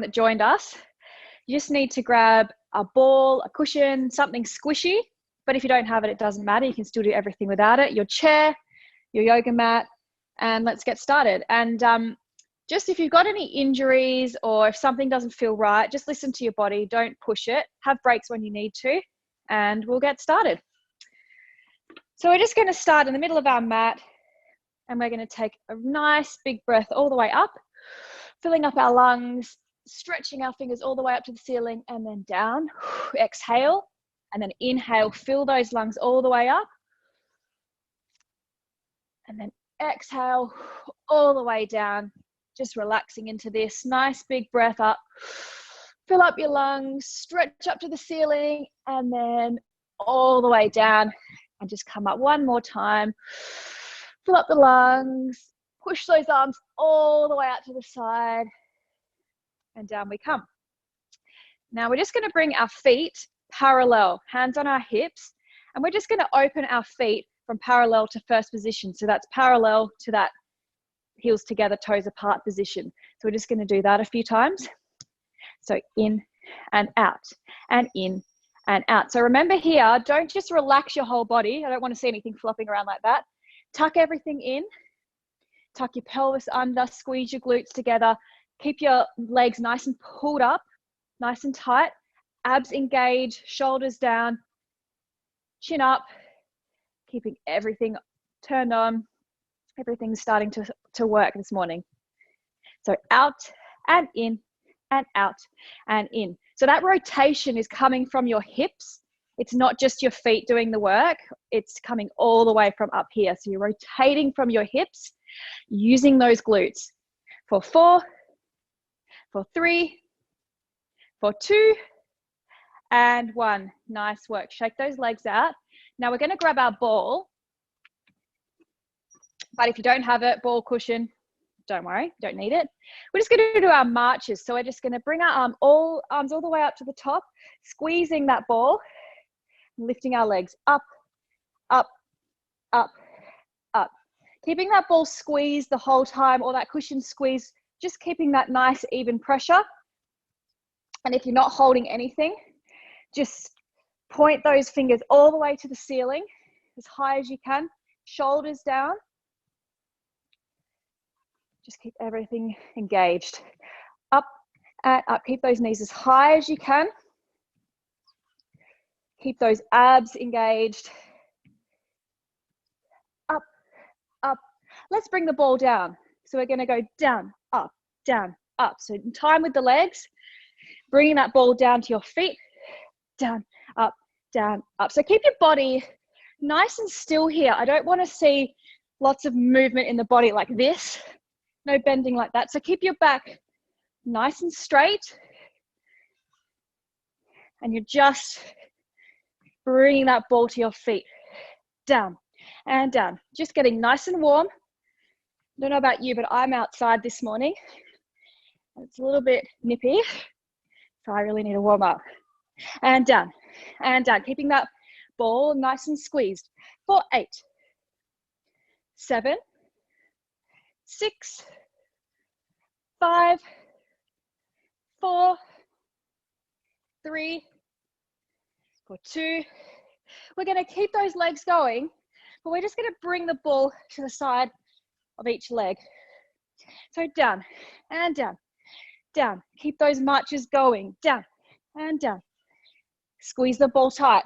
that joined us, you just need to grab a ball, a cushion, something squishy. But if you don't have it, it doesn't matter. You can still do everything without it. Your chair, your yoga mat, and let's get started. And just if you've got any injuries or if something doesn't feel right, just listen to your body. Don't push it. Have breaks when you need to, and we'll get started. So we're just going to start in the middle of our mat, and we're going to take a nice big breath all the way up, filling up our lungs, stretching our fingers all the way up to the ceiling and then down. Exhale, and then inhale, fill those lungs all the way up. And then exhale all the way down, just relaxing into this nice big breath up. Fill up your lungs, stretch up to the ceiling, and then all the way down. And just come up one more time. Fill up the lungs, push those arms all the way out to the side, and down we come. Now we're just going to bring our feet parallel, hands on our hips, and we're just going to open our feet from parallel to first position. So that's parallel to that heels together, toes apart position. So we're just going to do that a few times. So in and out, and in and out. So remember here, don't just relax your whole body. I don't want to see anything flopping around like that. Tuck everything in, tuck your pelvis under, squeeze your glutes together. Keep your legs nice and pulled up, nice and tight. Abs engaged, shoulders down, chin up, keeping everything turned on. Everything's starting to work this morning. So out and in and out and in. So that rotation is coming from your hips. It's not just your feet doing the work. It's coming all the way from up here. So you're rotating from your hips, using those glutes for 4, for 3, for 2, and 1. Nice work. Shake those legs out. Now we're going to grab our ball. But if you don't have it, ball, cushion, don't worry, don't need it. We're just going to do our marches. So we're just going to bring our arms all the way up to the top, squeezing that ball, lifting our legs up, up, up, up. Keeping that ball squeezed the whole time, or that cushion squeezed, just keeping that nice even pressure. And if you're not holding anything, just point those fingers all the way to the ceiling, as high as you can, shoulders down. Just keep everything engaged. Up and up. Keep those knees as high as you can. Keep those abs engaged. Up, up. Let's bring the ball down. So we're going to go down, up, down, up. So in time with the legs, bringing that ball down to your feet. Down, up, down, up. So keep your body nice and still here. I don't want to see lots of movement in the body like this. No bending like that. So keep your back nice and straight. And you're just bringing that ball to your feet. Down and down. Just getting nice and warm. I don't know about you, but I'm outside this morning. It's a little bit nippy. So I really need to warm up. And down and down. Keeping that ball nice and squeezed. For 8, 7, 6, 5, 4, 3, for 2. We're going to keep those legs going, but we're just going to bring the ball to the side of each leg. So down and down, down. Keep those marches going. Down and down. Squeeze the ball tight.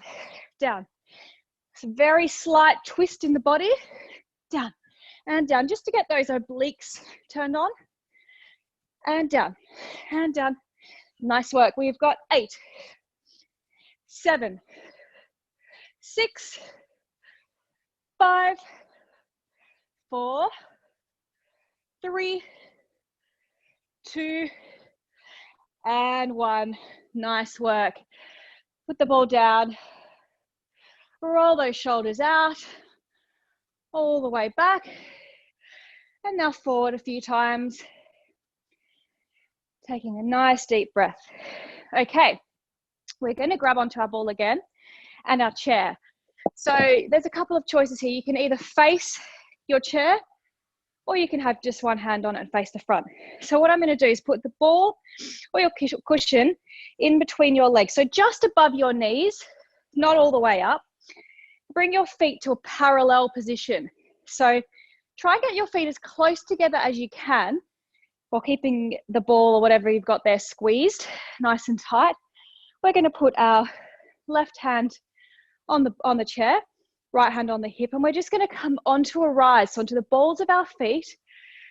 Down. It's a very slight twist in the body. Down and down, just to get those obliques turned on. And down and down. Nice work. We've got 8, 7, 6, 5, 4, 3, 2, and 1. Nice work. Put the ball down. Roll those shoulders out. All the way back. And now forward a few times. Taking a nice deep breath. Okay, we're going to grab onto our ball again and our chair. So there's a couple of choices here. You can either face your chair or you can have just one hand on it and face the front. So what I'm going to do is put the ball or your cushion in between your legs. So just above your knees, not all the way up. Bring your feet to a parallel position. So try and get your feet as close together as you can while keeping the ball or whatever you've got there squeezed nice and tight. We're going to put our left hand on the chair, right hand on the hip, and we're just going to come onto a rise, so onto the balls of our feet.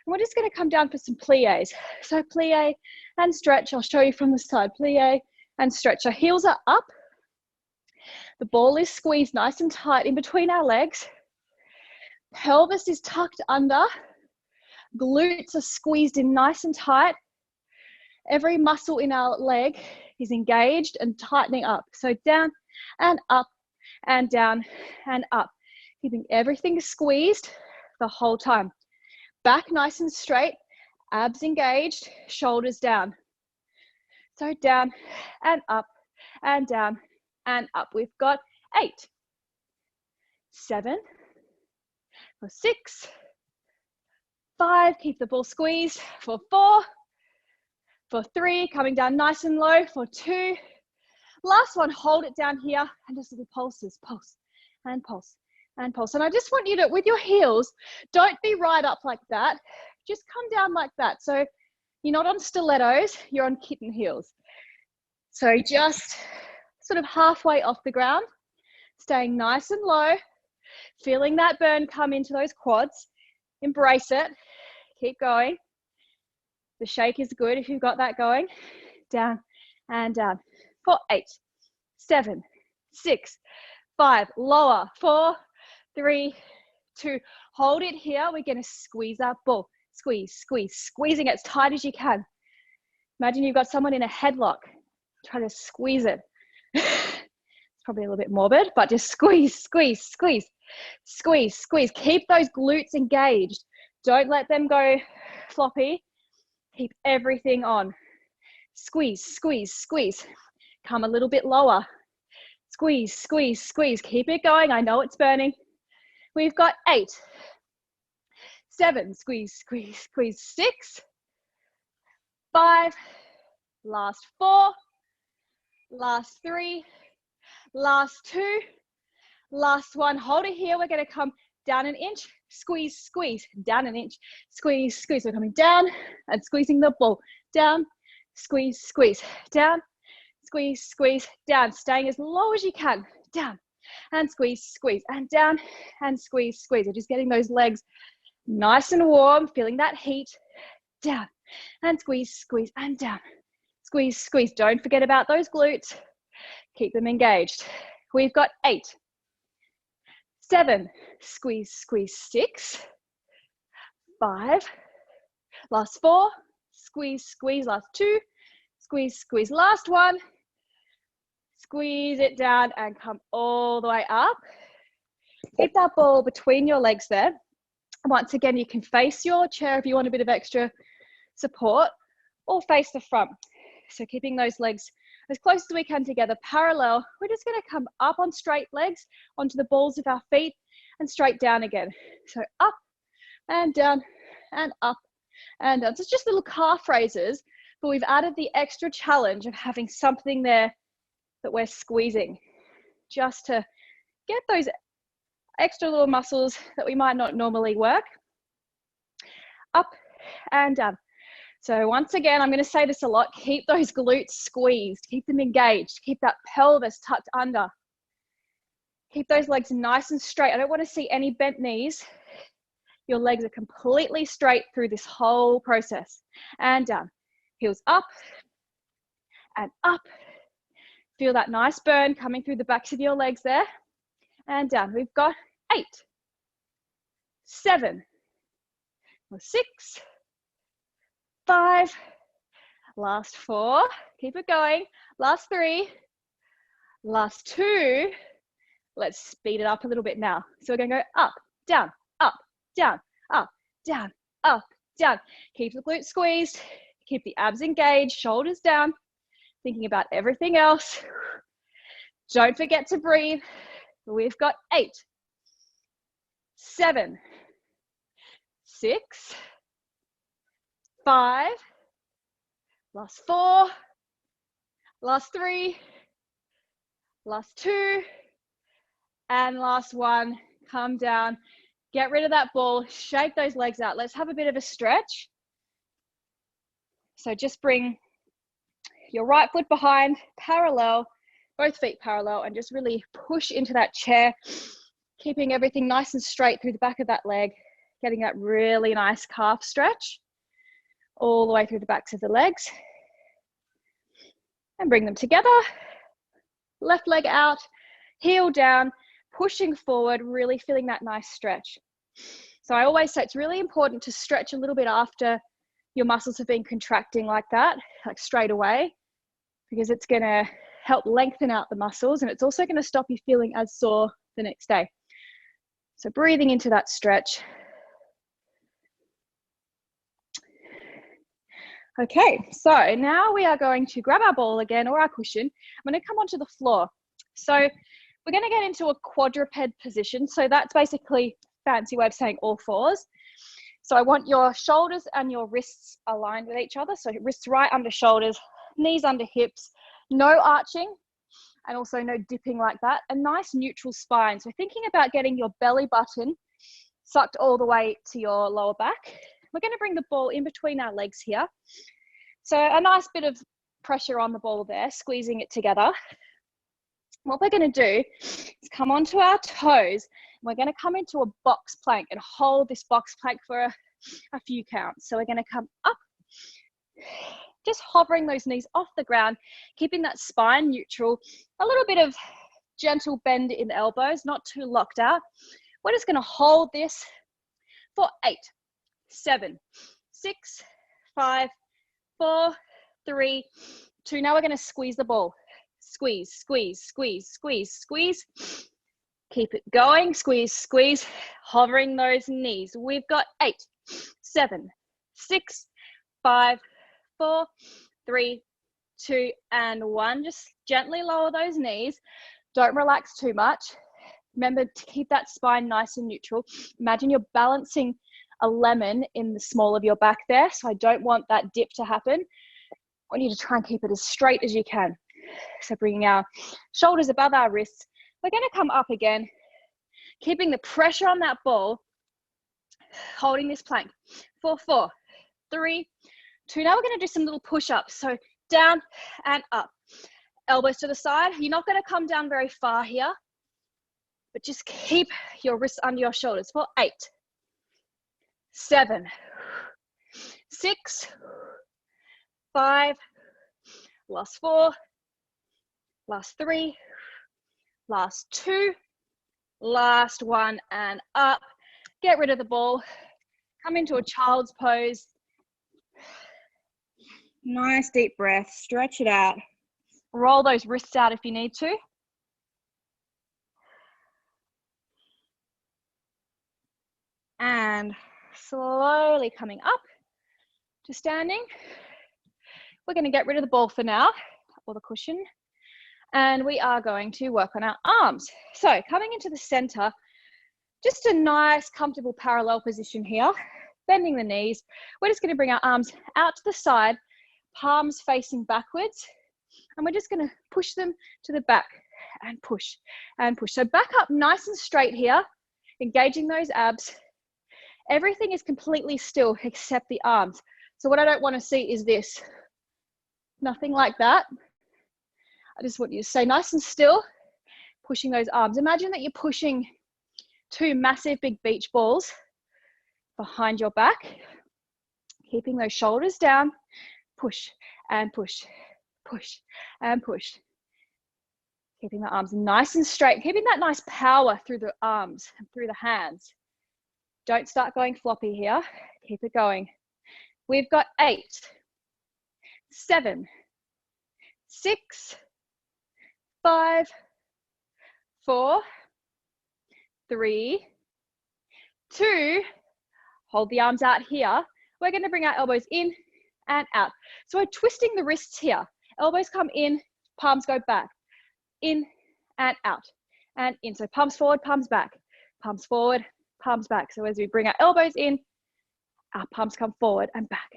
And we're just going to come down for some pliés. So plie and stretch. I'll show you from the side. Plie and stretch. Our heels are up. The ball is squeezed nice and tight in between our legs. Pelvis is tucked under. Glutes are squeezed in nice and tight. Every muscle in our leg is engaged and tightening up. So down and up and down and up. Keeping everything squeezed the whole time. Back nice and straight, abs engaged, shoulders down. So down and up and down and up. We've got 8, 7, 6, 5, keep the ball squeezed, for 4, for 3, coming down nice and low, for 2, last one, hold it down here, and just little pulses, pulse, and pulse, and pulse. And I just want you to, with your heels, don't be right up like that, just come down like that. So you're not on stilettos, you're on kitten heels. So just sort of halfway off the ground, staying nice and low, feeling that burn come into those quads, embrace it, keep going. The shake is good if you've got that going. Down and down. For 8, 7, 6, 5, lower, 4, 3, 2, hold it here. We're going to squeeze that ball. Squeeze, squeeze, squeezing it as tight as you can. Imagine you've got someone in a headlock. Try to squeeze it. It's probably a little bit morbid, but just squeeze, squeeze, squeeze, squeeze, squeeze. Keep those glutes engaged. Don't let them go floppy. Keep everything on. Squeeze, squeeze, squeeze. Come a little bit lower. Squeeze, squeeze, squeeze. Keep it going. I know it's burning. We've got 8, 7, squeeze, squeeze, squeeze, 6, 5, last 4, last 3, last 2, last 1. Hold it here. We're going to come down an inch, squeeze, squeeze, down an inch, squeeze, squeeze. We're coming down and squeezing the ball. Down, squeeze, squeeze, down, squeeze, squeeze, down. Staying as low as you can. Down and squeeze, squeeze, and down and squeeze, squeeze. We're just getting those legs nice and warm, feeling that heat. Down and squeeze, squeeze, and down. Squeeze, squeeze. Don't forget about those glutes. Keep them engaged. We've got 8, 7, squeeze, squeeze, 6, 5, last 4, squeeze, squeeze, last 2, squeeze, squeeze, last 1, squeeze it down and come all the way up. Keep that ball between your legs there. Once again, you can face your chair if you want a bit of extra support, or face the front. So keeping those legs as close as we can together, parallel. We're just going to come up on straight legs onto the balls of our feet and straight down again. So up and down and up and down. So it's just little calf raises, but we've added the extra challenge of having something there that we're squeezing, just to get those extra little muscles that we might not normally work. Up and down. So once again, I'm going to say this a lot, keep those glutes squeezed, keep them engaged, keep that pelvis tucked under. Keep those legs nice and straight. I don't want to see any bent knees. Your legs are completely straight through this whole process. And down, heels up and up. Feel that nice burn coming through the backs of your legs there. And down, we've got 8, 7, 6, 5, last 4, keep it going, last 3, last 2, let's speed it up a little bit now. So we're going to go up, down, up, down, up, down, up, down. Keep the glutes squeezed, keep the abs engaged, shoulders down, thinking about everything else. Don't forget to breathe. We've got 8, 7, 6, 5, last 4, last 3, last 2, and last 1. Come down, get rid of that ball, shake those legs out. Let's have a bit of a stretch. So just bring your right foot behind, parallel, both feet parallel, and just really push into that chair, keeping everything nice and straight through the back of that leg, getting that really nice calf stretch all the way through the backs of the legs. And bring them together, left leg out, heel down, pushing forward, really feeling that nice stretch. So I always say it's really important to stretch a little bit after your muscles have been contracting like that, like straight away, because it's going to help lengthen out the muscles, and it's also going to stop you feeling as sore the next day. So breathing into that stretch. Okay, so now we are going to grab our ball again, or our cushion. I'm going to come onto the floor. So we're going to get into a quadruped position. So that's basically a fancy way of saying all fours. So I want your shoulders and your wrists aligned with each other. So wrists right under shoulders, knees under hips, no arching, and also no dipping like that. A nice neutral spine. So thinking about getting your belly button sucked all the way to your lower back. We're going to bring the ball in between our legs here. So a nice bit of pressure on the ball there, squeezing it together. What we're going to do is come onto our toes. We're going to come into a box plank and hold this box plank for a few counts. So we're going to come up, just hovering those knees off the ground, keeping that spine neutral, a little bit of gentle bend in the elbows, not too locked out. We're just going to hold this for 8, 7, 6, 5, 4, 3, 2. Now we're going to squeeze the ball. Squeeze, squeeze, squeeze, squeeze, squeeze. Keep it going. Squeeze, squeeze. Hovering those knees. We've got 8, 7, 6, 5, 4, 3, 2, and 1. Just gently lower those knees. Don't relax too much. Remember to keep that spine nice and neutral. Imagine you're balancing a lemon in the small of your back there. So I don't want that dip to happen. I want you to try and keep it as straight as you can. So bringing our shoulders above our wrists. We're going to come up again, keeping the pressure on that ball, holding this plank for 4, 3, 2. Now we're going to do some little push-ups. So down and up. Elbows to the side. You're not going to come down very far here, but just keep your wrists under your shoulders for 8, 7, 6, 5, last 4, last 3, last 2, last 1, and up. Get rid of the ball. Come into a child's pose. Nice deep breath. Stretch it out. Roll those wrists out if you need to. And slowly coming up to standing. We're going to get rid of the ball for now, or the cushion. And we are going to work on our arms. So coming into the center, just a nice, comfortable parallel position here. Bending the knees. We're just going to bring our arms out to the side, palms facing backwards. And we're just going to push them to the back and push and push. So back up nice and straight here, engaging those abs. Everything is completely still except the arms. So what I don't want to see is this. Nothing like that. I just want you to stay nice and still, pushing those arms. Imagine that you're pushing 2 massive big beach balls behind your back, keeping those shoulders down, push and push, push and push. Keeping the arms nice and straight, keeping that nice power through the arms and through the hands. Don't start going floppy here. Keep it going. We've got 8, 7, 6, 5, 4, 3, 2. Hold the arms out here. We're going to bring our elbows in and out. So we're twisting the wrists here. Elbows come in, palms go back. In and out and in. So palms forward, palms back, palms forward, palms back. So as we bring our elbows in Our palms come forward and back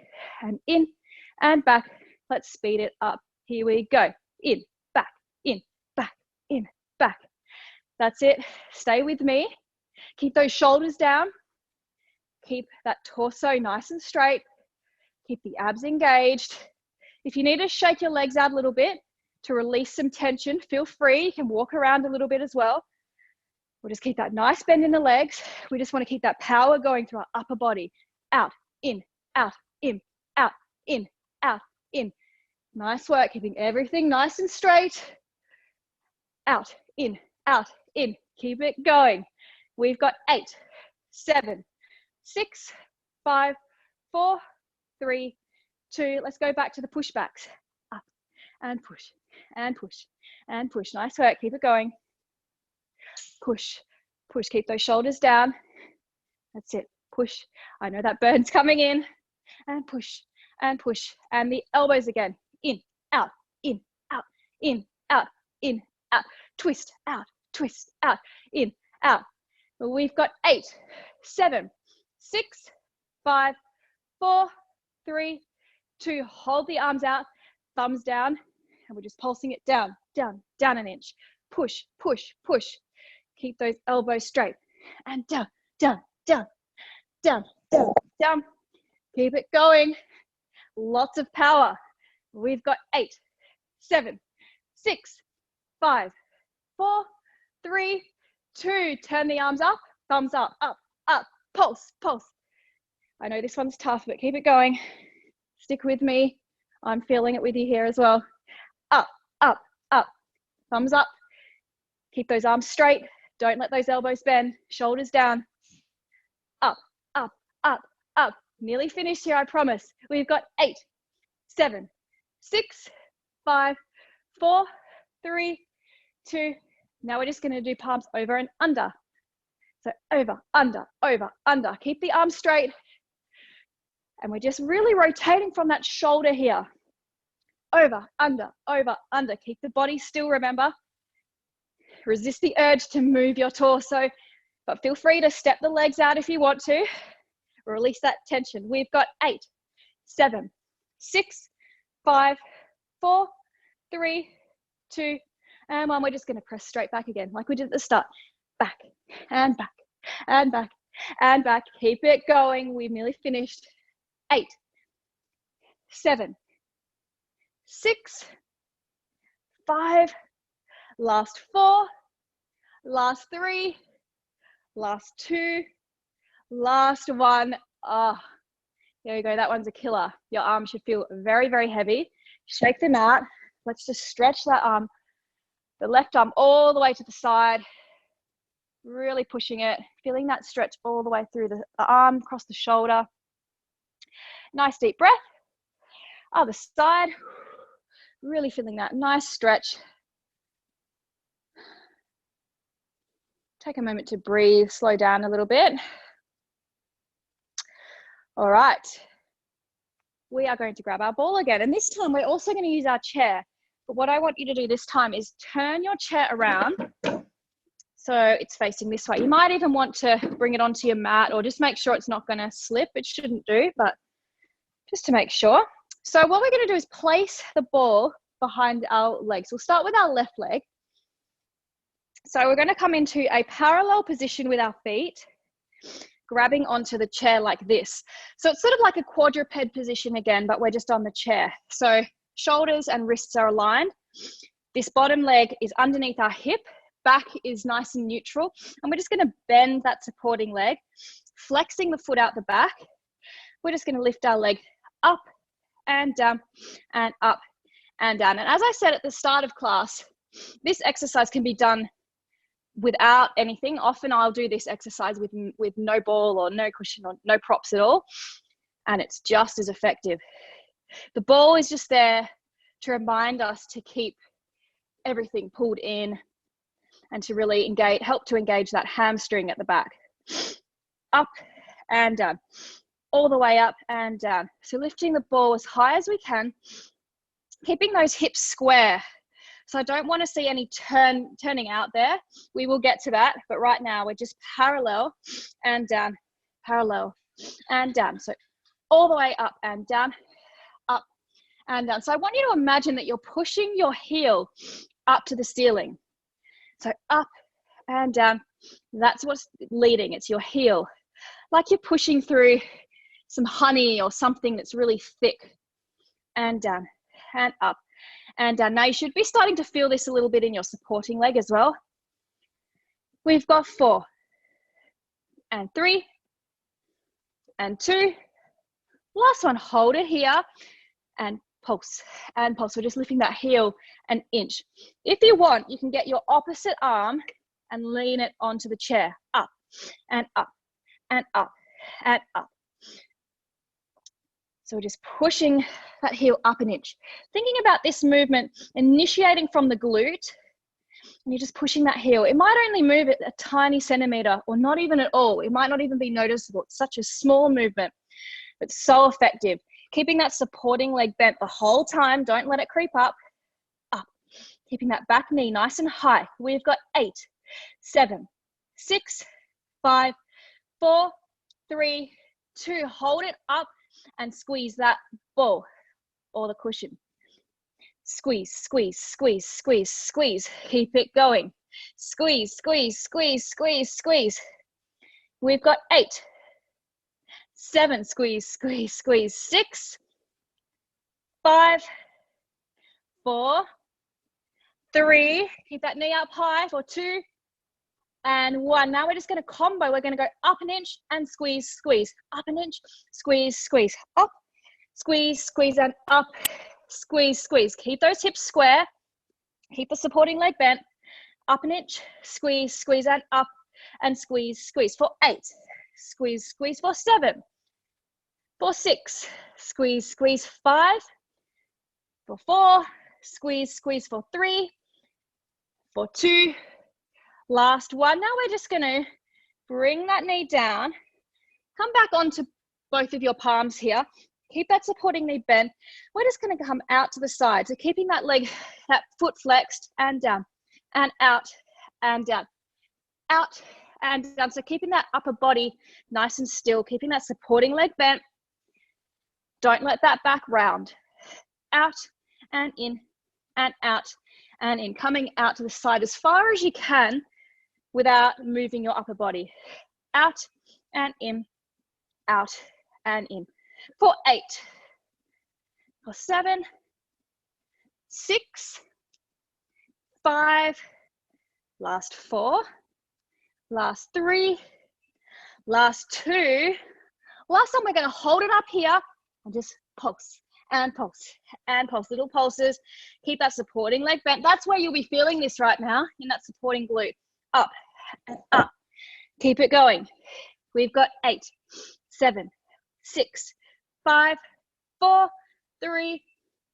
and in and back. Let's speed it up. Here we go. In, back, in, back, in, back. That's it. Stay with me. Keep those shoulders down. Keep that torso nice and straight. Keep the abs engaged. If you need to shake your legs out a little bit to release some tension, feel free. You can walk around a little bit as well. We'll just keep that nice bend in the legs. We just want to keep that power going through our upper body. Out, in, out, in, out, in, out, in. Nice work, keeping everything nice and straight. Out, in, out, in. Keep it going. We've got 8, 7, 6, 5, 4, 3, 2. Let's go back to the pushbacks. Up and push and push and push. Nice work. Keep it going. Push, push. Keep those shoulders down. That's it. Push. I know that burn's coming in. And push and push. And the elbows again. In, out, in, out, in, out, in, out. Twist, out, in, out. We've got 8, 7, 6, 5, 4, 3, 2. Hold the arms out, thumbs down, and we're just pulsing it down, down, down an inch. Push, push, push. Keep those elbows straight. And down, down, down, down, down, down. Keep it going. Lots of power. We've got 8, 7, 6, 5, 4, 3, 2. Turn the arms up, thumbs up, up, up. Pulse, pulse. I know this one's tough, but keep it going. Stick with me. I'm feeling it with you here as well. Up, up, up. Thumbs up. Keep those arms straight. Don't let those elbows bend. Shoulders down. Up, up, up, up. Nearly finished here, I promise. We've got 8, 7, 6, 5, 4, 3, 2. Now we're just going to do palms over and under. So over, under, over, under. Keep the arms straight. And we're just really rotating from that shoulder here. Over, under, over, under. Keep the body still, remember. Resist the urge to move your torso, but feel free to step the legs out if you want to. Release that tension. We've got 8, 7, 6, 5, 4, 3, 2, and 1. We're just going to press straight back again, like we did at the start. Back and back and back and back. Keep it going. We've nearly finished. 8, 7, 6, 5, last 4, last 3, last 2, last 1. Oh, there you go. That one's a killer. Your arms should feel very, very heavy. Shake them out. Let's just stretch that arm, the left arm all the way to the side. Really pushing it, feeling that stretch all the way through the arm, across the shoulder. Nice deep breath. Other side. Really feeling that nice stretch. Take a moment to breathe, slow down a little bit. All right. We are going to grab our ball again. And this time we're also going to use our chair. But what I want you to do this time is turn your chair around so it's facing this way. You might even want to bring it onto your mat or just make sure it's not going to slip. It shouldn't do, but just to make sure. So what we're going to do is place the ball behind our legs. We'll start with our left leg. So we're going to come into a parallel position with our feet, grabbing onto the chair like this. So it's sort of like a quadruped position again, but we're just on the chair. So shoulders and wrists are aligned. This bottom leg is underneath our hip. Back is nice and neutral. And we're just going to bend that supporting leg, flexing the foot out the back. We're just going to lift our leg up and down and up and down. And as I said at the start of class, this exercise can be done without anything. Often I'll do this exercise with no ball or no cushion or no props at all, and it's just as effective. The ball is just there to remind us to keep everything pulled in and to really help to engage that hamstring at the back. Up and down, all the way up and down. So lifting the ball as high as we can, keeping those hips square. So I don't want to see any turning out there. We will get to that, but right now we're just parallel and down, parallel and down. So all the way up and down, up and down. So I want you to imagine that you're pushing your heel up to the ceiling. So up and down, that's what's leading. It's your heel, like you're pushing through some honey or something that's really thick, and down and up and down. Now you should be starting to feel this a little bit in your supporting leg as well. We've got 4 and 3 and 2. Last one, hold it here and pulse and pulse. We're just lifting that heel an inch. If you want, you can get your opposite arm and lean it onto the chair, up and up and up and up. So we're just pushing that heel up an inch. Thinking about this movement, initiating from the glute, and you're just pushing that heel. It might only move it a tiny centimeter or not even at all. It might not even be noticeable. It's such a small movement, but so effective. Keeping that supporting leg bent the whole time. Don't let it creep up. Up. Keeping that back knee nice and high. We've got 8, 7, 6, 5, 4, 3, 2. Hold it up and squeeze that ball or the cushion. Squeeze, squeeze, squeeze, squeeze, squeeze. Keep it going. Squeeze, squeeze, squeeze, squeeze, squeeze. We've got 8, 7, squeeze, squeeze, squeeze, 6, 5, 4, 3, keep that knee up high for 2, and 1. Now we're just going to combo. We're going to go up an inch and squeeze, squeeze, up an inch, squeeze, squeeze, up, squeeze, squeeze, and up, squeeze, squeeze. Keep those hips square. Keep the supporting leg bent. Up an inch, squeeze, squeeze, and up, and squeeze, squeeze for 8. Squeeze, squeeze for 7. For 6. Squeeze, squeeze 5. For 4. Squeeze, squeeze for 3. For 2. Last one. Now we're just going to bring that knee down. Come back onto both of your palms here. Keep that supporting knee bent. We're just going to come out to the side. So keeping that leg, that foot flexed and down and out and down. Out and down. So keeping that upper body nice and still. Keeping that supporting leg bent. Don't let that back round. Out and in and out and in. Coming out to the side as far as you can without moving your upper body. Out and in, out and in. For 8, for 7, 6, 5, last 4, last 3, last 2. Last time we're going to hold it up here and just pulse and pulse and pulse. Little pulses. Keep that supporting leg bent. That's where you'll be feeling this right now, in that supporting glute. Up and up. Keep it going. We've got 8, 7, 6, 5, 4, 3,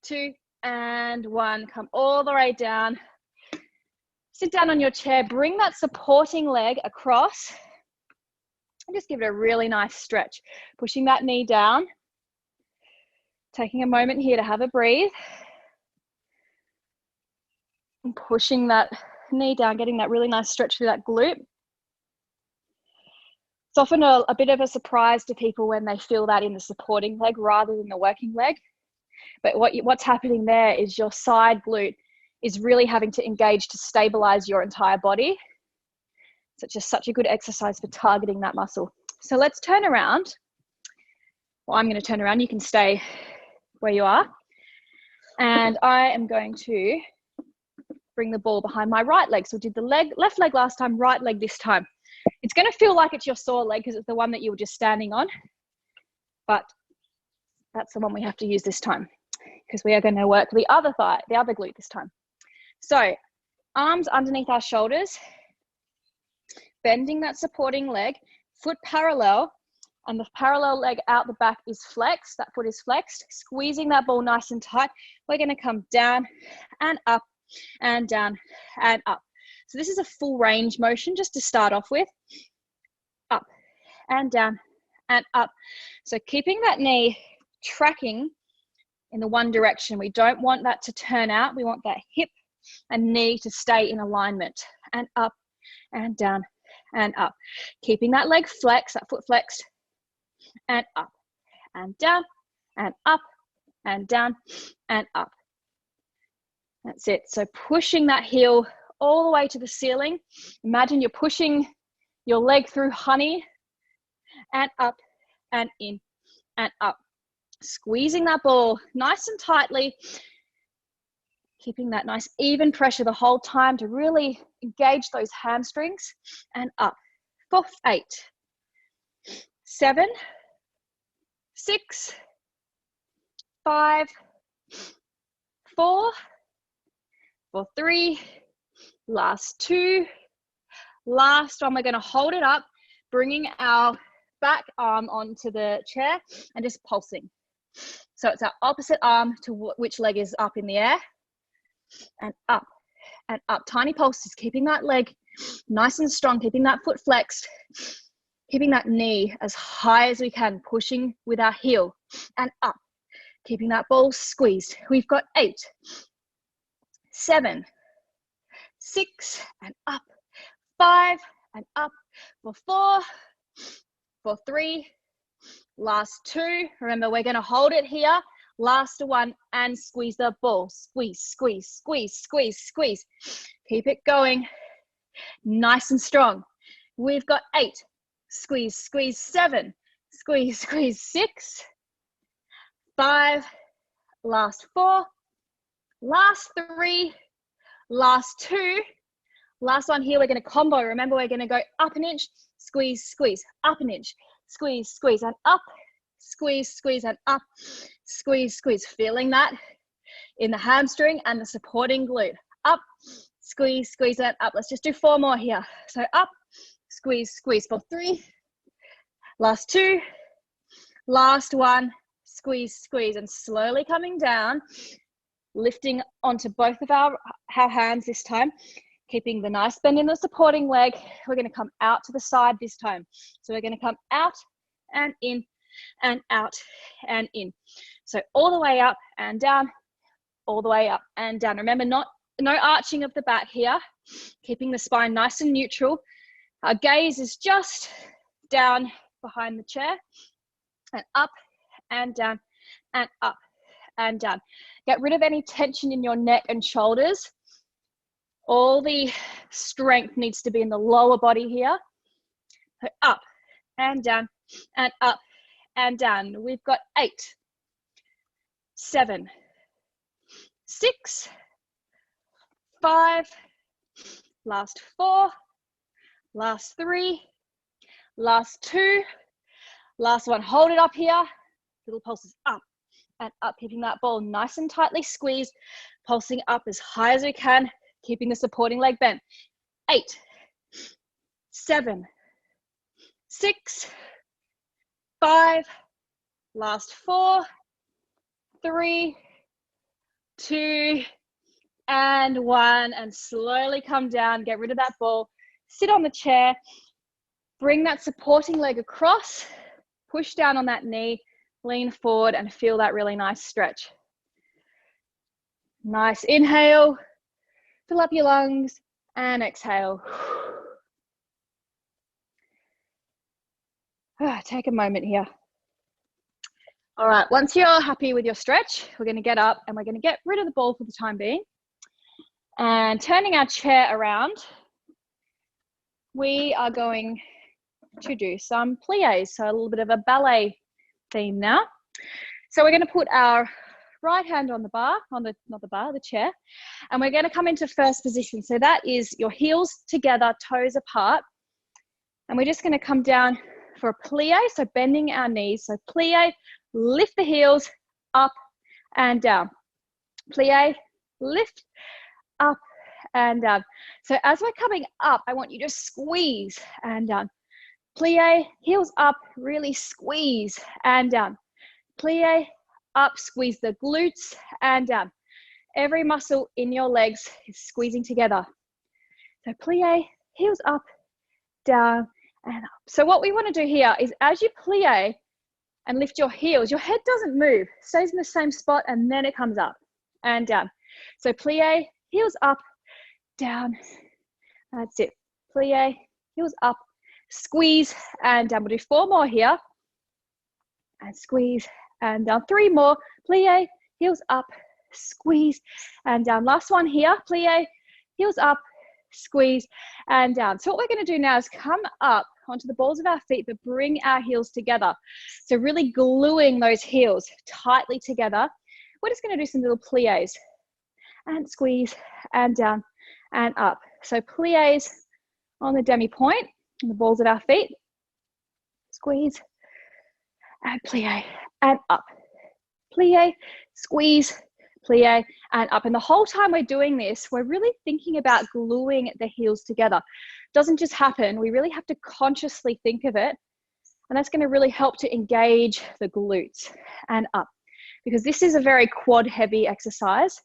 2, and 1. Come all the way down. Sit down on your chair. Bring that supporting leg across. And just give it a really nice stretch. Pushing that knee down. Taking a moment here to have a breathe. And pushing that knee down, getting that really nice stretch through that glute. It's often a bit of a surprise to people when they feel that in the supporting leg rather than the working leg. But what's happening there is your side glute is really having to engage to stabilize your entire body. So it's just such a good exercise for targeting that muscle. So let's turn around. Well, I'm going to turn around. You can stay where you are. And I am going to bring the ball behind my right leg. So we did the left leg last time, right leg this time. It's going to feel like it's your sore leg because it's the one that you were just standing on. But that's the one we have to use this time because we are going to work the other thigh, the other glute this time. So arms underneath our shoulders, bending that supporting leg, foot parallel, and the parallel leg out the back is flexed. That foot is flexed, squeezing that ball nice and tight. We're going to come down and up and down and up. So this is a full range motion just to start off with. Up and down and up. So keeping that knee tracking in the one direction. We don't want that to turn out. We want that hip and knee to stay in alignment. And up and down and up. Keeping that leg flexed, that foot flexed, and up and down and up and down and up. That's it. So pushing that heel all the way to the ceiling. Imagine you're pushing your leg through honey and up and in and up. Squeezing that ball nice and tightly, keeping that nice even pressure the whole time to really engage those hamstrings, and up for 8, 7, 6, 5, 4, for 3, last 2, last one. We're going to hold it up, bringing our back arm onto the chair and just pulsing. So it's our opposite arm to which leg is up in the air, and up and up. Tiny pulses, keeping that leg nice and strong, keeping that foot flexed, keeping that knee as high as we can, pushing with our heel, and up, keeping that ball squeezed. We've got 8, 7, 6, and up, 5, and up, for 4, for 3, last 2. Remember, we're going to hold it here. Last 1, and squeeze the ball. Squeeze, squeeze, squeeze, squeeze, squeeze. Keep it going. Nice and strong. We've got 8. Squeeze, squeeze, 7. Squeeze, squeeze, 6. 5. Last 4. Last 3. Last 2. Last one here, we're going to combo. Remember, we're going to go up an inch, squeeze, squeeze, up an inch, squeeze, squeeze, and up, squeeze, squeeze, and up, squeeze, squeeze. Feeling that in the hamstring and the supporting glute. Up, squeeze, squeeze, and up. Let's just do 4 more here. So up, squeeze, squeeze for 3, last 2, last 1, squeeze, squeeze, and slowly coming down, lifting onto both of our hands this time, keeping the nice bend in the supporting leg. We're going to come out to the side this time. So we're going to come out and in and out and in. So all the way up and down, all the way up and down. Remember, no arching of the back here, keeping the spine nice and neutral. Our gaze is just down behind the chair, and up and down and up and down. Get rid of any tension in your neck and shoulders. All the strength needs to be in the lower body here. So up and down and up and down. We've got 8, 7, 6, 5, last 4, last 3, last 2, last 1. Hold it up here. Little pulses up and up, keeping that ball nice and tightly squeezed, pulsing up as high as we can, keeping the supporting leg bent. 8, 7, 6, 5, last 4, 3, 2, and 1. And slowly come down, get rid of that ball, sit on the chair, bring that supporting leg across, push down on that knee, lean forward, and feel that really nice stretch. Nice inhale. Fill up your lungs, and exhale. Take a moment here. All right, once you're happy with your stretch, we're going to get up and we're going to get rid of the ball for the time being. And turning our chair around, we are going to do some pliés, so a little bit of a ballet theme now. So we're going to put our right hand on the bar, the chair, and we're going to come into first position. So that is your heels together, toes apart. And we're just going to come down for a plie, so bending our knees. So plie, lift the heels, up and down. Plie, lift, up and down. So as we're coming up, I want you to squeeze and down. Plie, heels up, really squeeze and down. Plie, up, squeeze the glutes and down. Every muscle in your legs is squeezing together. So plie, heels up, down and up. So what we want to do here is as you plie and lift your heels, your head doesn't move, stays in the same spot, and then it comes up and down. So plie, heels up, down. That's it. Plie, heels up, squeeze and down. We'll do 4 more here. and squeeze, and down. 3 more, plie, heels up, squeeze, and down. Last one here, plie, heels up, squeeze, and down. So what we're going to do now is come up onto the balls of our feet, but bring our heels together. So really gluing those heels tightly together. We're just going to do some little plies, and squeeze, and down, and up. So plies on the demi point, on the balls of our feet, squeeze, and plie, and up. Plie, squeeze, plie, and up. And the whole time we're doing this, we're really thinking about gluing the heels together. It doesn't just happen. We really have to consciously think of it. And that's going to really help to engage the glutes, and up. Because this is a very quad heavy exercise,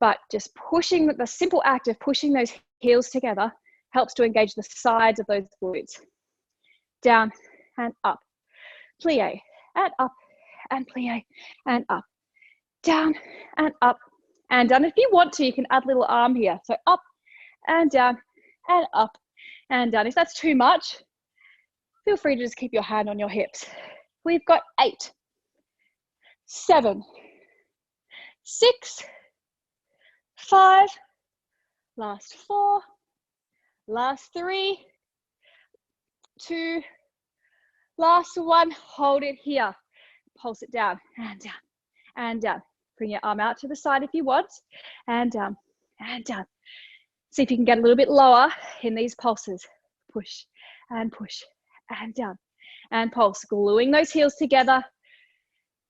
but just pushing, the simple act of pushing those heels together helps to engage the sides of those glutes. Down and up. Plie, and up, and plie, and up. Down and up, and down. If you want to, you can add a little arm here. So up and down, and up and down. If that's too much, feel free to just keep your hand on your hips. We've got 8, 7, 6, 5, last 4, last 3, 2, last 1. Hold it here. Pulse it down and down and down. Bring your arm out to the side if you want, and down and down. See if you can get a little bit lower in these pulses. Push and down and pulse. Gluing those heels together.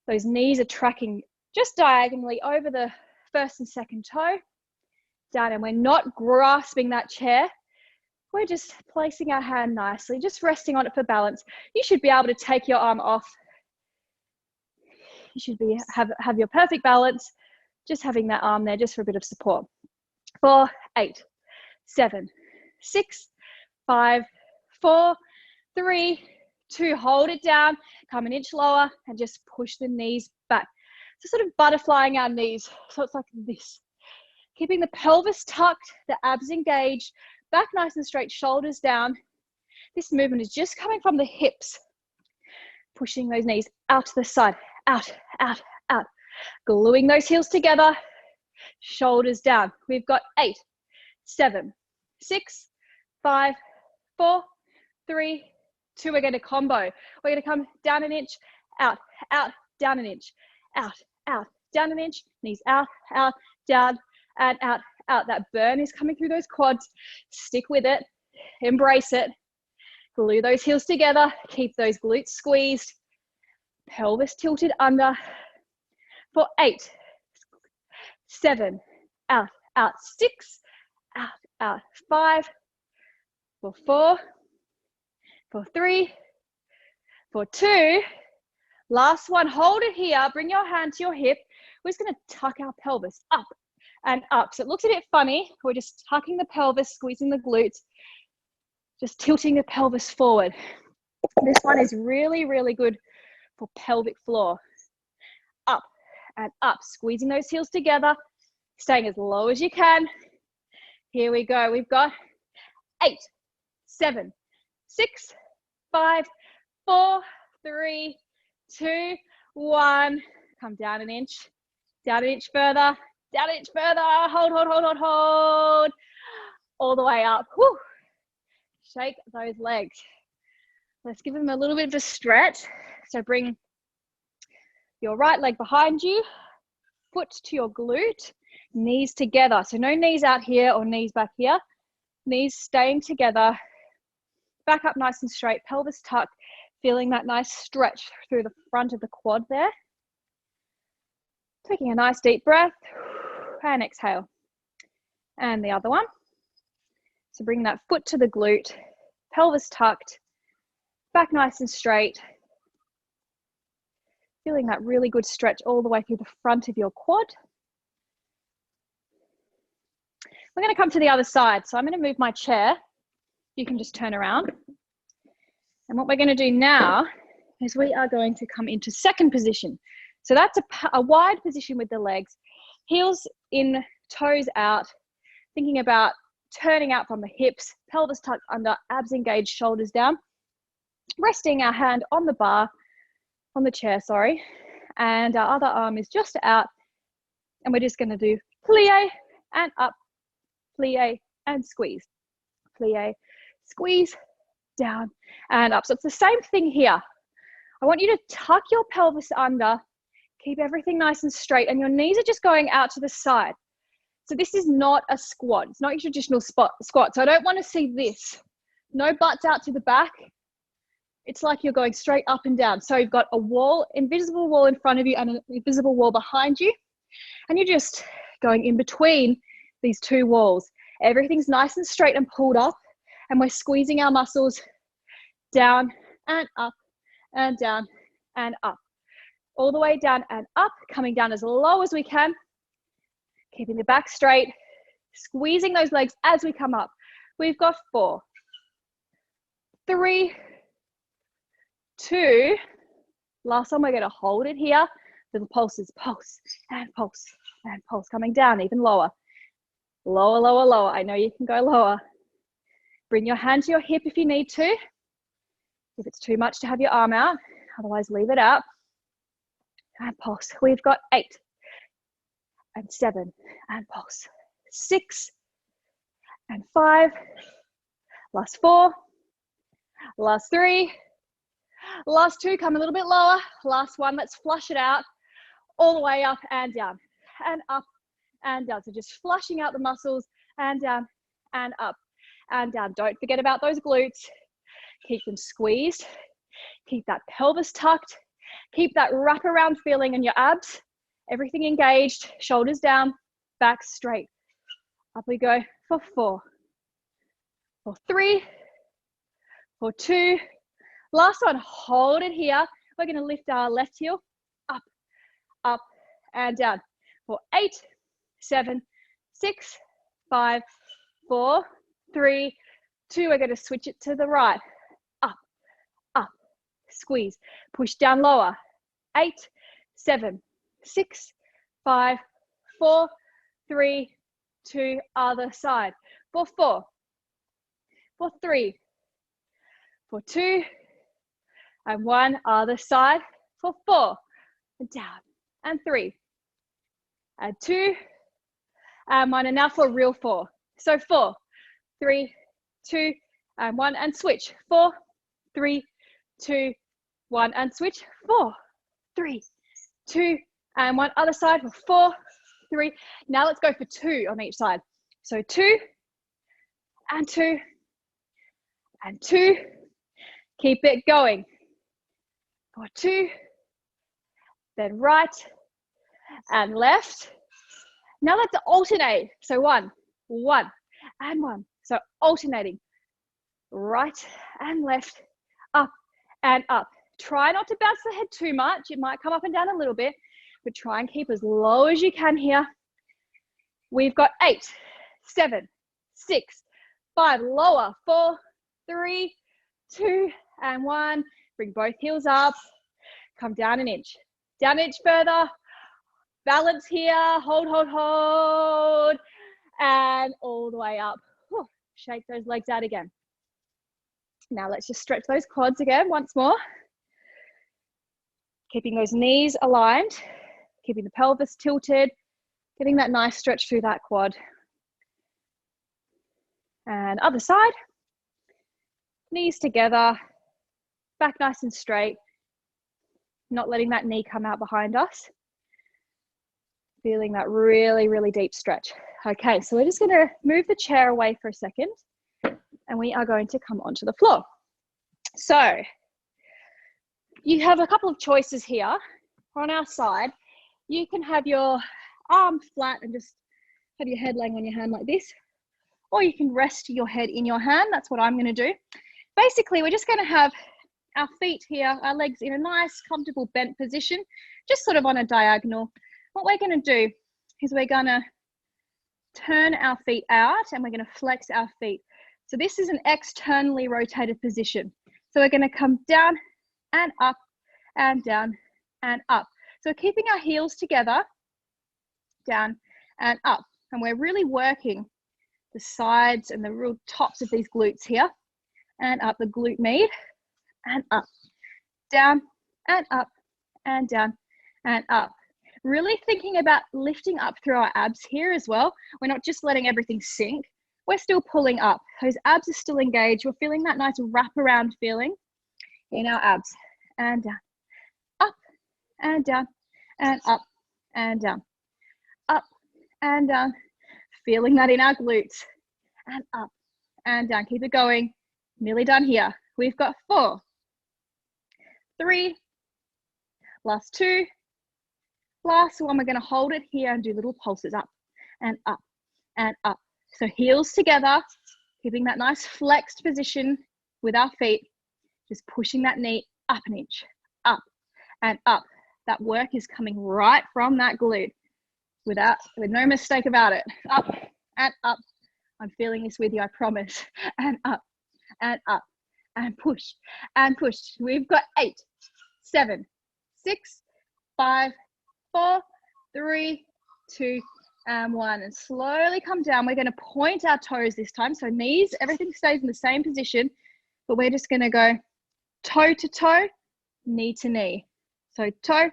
Those knees are tracking just diagonally over the first and second toe. Down, and we're not grasping that chair. We're just placing our hand nicely, just resting on it for balance. You should be able to take your arm off. You should have your perfect balance, just having that arm there just for a bit of support. 4, 8, 7, 6, 5, 4, 3, 2. Hold it down. Come an inch lower and just push the knees back. So sort of butterflying our knees. So it's like this. Keeping the pelvis tucked, the abs engaged, back nice and straight, shoulders down. This movement is just coming from the hips. Pushing those knees out to the side. Out, out, out. Gluing those heels together, shoulders down. We've got 8, 7, 6, 5, 4, 3, 2. We're going to combo. We're going to come down an inch, out, out, down an inch, out, out, down an inch, knees out, out, down, and out, out. That burn is coming through those quads. Stick with it, embrace it. Glue those heels together, keep those glutes squeezed. Pelvis tilted under for 8, 7, out, out, 6, out, out, 5, for 4, for 3, for 2, last one. Hold it here, bring your hand to your hip. We're just going to tuck our pelvis up and up. So it looks a bit funny. We're just tucking the pelvis, squeezing the glutes, just tilting the pelvis forward. This one is really, really good for pelvic floor. Up and up, squeezing those heels together, staying as low as you can. Here we go. We've got 8, 7, 6, 5, 4, 3, 2, 1. Come down an inch further, down an inch further. Hold, hold, hold, hold, hold. All the way up. Whew. Shake those legs. Let's give them a little bit of a stretch. So bring your right leg behind you, foot to your glute, knees together. So no knees out here or knees back here. Knees staying together. Back up nice and straight, pelvis tucked, feeling that nice stretch through the front of the quad there. Taking a nice deep breath and exhale. And the other one. So bring that foot to the glute, pelvis tucked, back nice and straight. Feeling that really good stretch all the way through the front of your quad. We're going to come to the other side. So I'm going to move my chair. You can just turn around. And what we're going to do now is we are going to come into second position. So that's a wide position with the legs, heels in, toes out, thinking about turning out from the hips, pelvis tucked under, abs engaged, shoulders down. Resting our hand on the bar, on the chair, sorry. And our other arm is just out. And we're just going to do plie and up, plie and squeeze, plie, squeeze, down and up. So it's the same thing here. I want you to tuck your pelvis under, keep everything nice and straight, and your knees are just going out to the side. So this is not a squat. It's not your traditional squat. So I don't want to see this. No butts out to the back. It's like you're going straight up and down. So you've got a wall, invisible wall in front of you and an invisible wall behind you. And you're just going in between these two walls. Everything's nice and straight and pulled up. And we're squeezing our muscles down and up and down and up. All the way down and up, coming down as low as we can. Keeping the back straight, squeezing those legs as we come up. We've got 4, 3, 2. Last one, we're going to hold it here. Little pulses, pulse and pulse and pulse. Coming down even lower. Lower, lower, lower. I know you can go lower. Bring your hand to your hip if you need to. If it's too much to have your arm out, otherwise leave it out. And pulse. We've got 8 and 7 and pulse. 6 and 5. Last 4. Last 3. Last 2. Come a little bit lower. Last 1. Let's flush it out all the way up and down and up and down. So just flushing out the muscles and down and up and down. Don't forget about those glutes. Keep them squeezed. Keep that pelvis tucked. Keep that wraparound feeling in your abs. Everything engaged. Shoulders down. Back straight. Up we go for 4. For 3. For 2. Last one. Hold it here. We're going to lift our left heel. Up. Up and down. For 8. 7. 6. 5. 4. 3. 2. We're going to switch it to the right. Up. Up. Squeeze. Push down lower. 8. 7. 6. 5. 4. 3. 2. Other side. For 4. For 3. For 2. And 1. Other side. For 4. And down. And 3. And 2. And 1. And now for real 4. So 4. 3. 2. And 1. And switch. 4. 3. 2. 1. And switch. 4. 3. 2. And 1. Other side for 4. 3. Now let's go for 2 on each side. So 2. And 2. And 2. Keep it going. For 2. Then right. And left. Now let's alternate. So 1. 1. And 1. So alternating. Right and left. Up and up. Try not to bounce the head too much. It might come up and down a little bit, but try and keep as low as you can here. We've got 8, 7, 6, 5, lower, 4, 3, 2, and 1. Bring both heels up. Come down an inch. Down an inch further. Balance here. Hold, hold, hold. And all the way up. Whew. Shake those legs out again. Now let's just stretch those quads again once more. Keeping those knees aligned, keeping the pelvis tilted, getting that nice stretch through that quad. And other side, knees together, back nice and straight, not letting that knee come out behind us. Feeling that really, really deep stretch. Okay, so we're just gonna move the chair away for a second and we are going to come onto the floor. So, you have a couple of choices here. On our side, you can have your arm flat and just have your head laying on your hand like this. Or you can rest your head in your hand. That's what I'm going to do. Basically, we're just going to have our feet here, our legs in a nice, comfortable bent position, just sort of on a diagonal. What we're going to do is we're going to turn our feet out and we're going to flex our feet. So this is an externally rotated position. So we're going to come down and up and down and up. So we're keeping our heels together, down and up. And we're really working the sides and the real tops of these glutes here. And up the glute med and up, down and up and down and up. Really thinking about lifting up through our abs here as well. We're not just letting everything sink. We're still pulling up. Those abs are still engaged. We're feeling that nice wraparound feeling in our abs. And down, up and down and up and down, up and down. Feeling that in our glutes and up and down. Keep it going. Nearly done here. We've got 4, 3, last 2, last one. We're going to hold it here and do little pulses up and up and up. So heels together, keeping that nice flexed position with our feet, just pushing that knee up an inch, up and up. That work is coming right from that glute with no mistake about it. Up and up. I'm feeling this with you, I promise. And up and up and push and push. We've got 8, 7, 6, 5, 4, 3, 2, and 1. And slowly come down. We're going to point our toes this time. So knees, everything stays in the same position, but we're just going to go toe to toe, knee to knee. So toe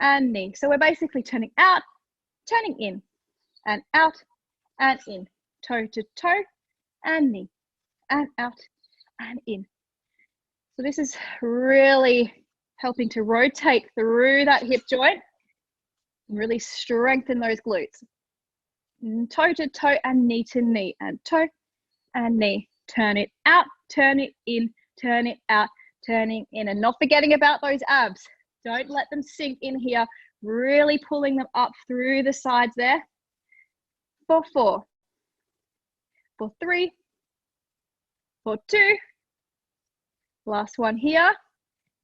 and knee. So we're basically turning out, turning in, and out and in. Toe to toe and knee, and out and in. So this is really helping to rotate through that hip joint and really strengthen those glutes. And toe to toe and knee to knee, and toe and knee. Turn it out, turn it in, turn it out, turning in, and not forgetting about those abs. Don't let them sink in here, really pulling them up through the sides there. For 4, for 3, for 2, last one here.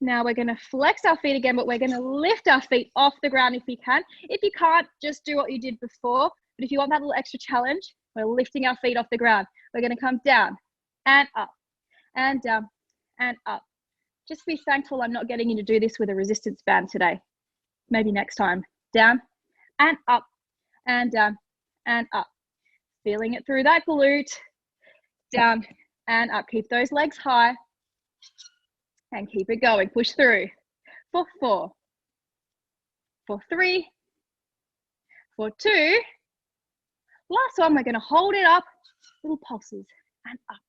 Now we're going to flex our feet again, but we're going to lift our feet off the ground if you can. If you can't, just do what you did before. But if you want that little extra challenge, we're lifting our feet off the ground. We're going to come down and up and down and up. Just be thankful I'm not getting you to do this with a resistance band today. Maybe next time. Down and up and down and up. Feeling it through that glute. Down and up. Keep those legs high. And keep it going. Push through. For 4. For 3. For 2. Last one, we're going to hold it up. Little pulses. And up.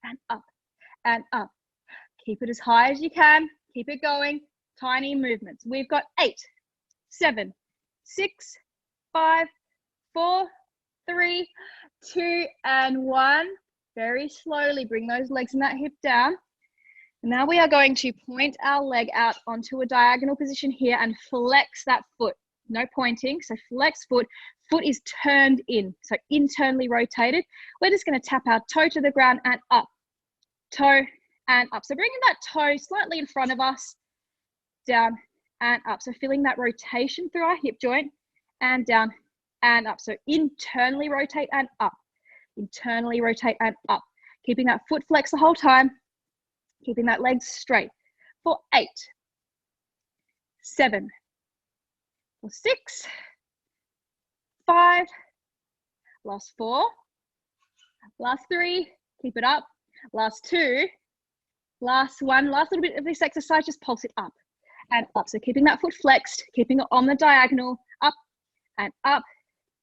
And up. And up. Keep it as high as you can. Keep it going. Tiny movements. We've got 8, 7, 6, 5, 4, 3, 2, and 1. Very slowly bring those legs and that hip down. Now we are going to point our leg out onto a diagonal position here and flex that foot. No pointing, so flex foot. Foot is turned in, so internally rotated. We're just going to tap our toe to the ground and up. Toe and up. So bringing that toe slightly in front of us, down and up. So feeling that rotation through our hip joint and down and up. So internally rotate and up. Internally rotate and up. Keeping that foot flex the whole time. Keeping that leg straight. For 8, 7, for 6, 5, last 4, last 3, keep it up, last 2, last 1, last little bit of this exercise, just pulse it up and up. So keeping that foot flexed, keeping it on the diagonal, up and up,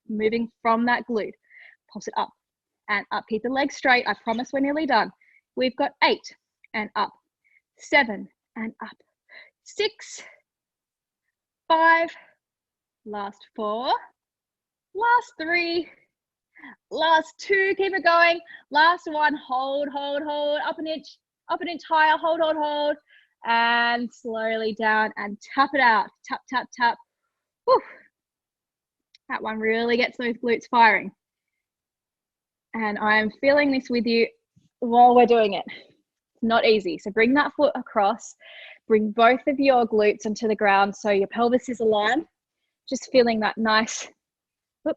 moving from that glute. Pulse it up and up. Keep the legs straight. I promise we're nearly done. We've got 8 and up, 7 and up, 6, 5, last 4, last 3, last 2, keep it going, last 1, hold, up an inch higher, hold, and slowly down and tap it out, tap, tap, tap. Whew. That one really gets those glutes firing. And I'm feeling this with you while we're doing it. It's not easy. So bring that foot across, bring both of your glutes onto the ground so your pelvis is aligned. Just feeling that nice,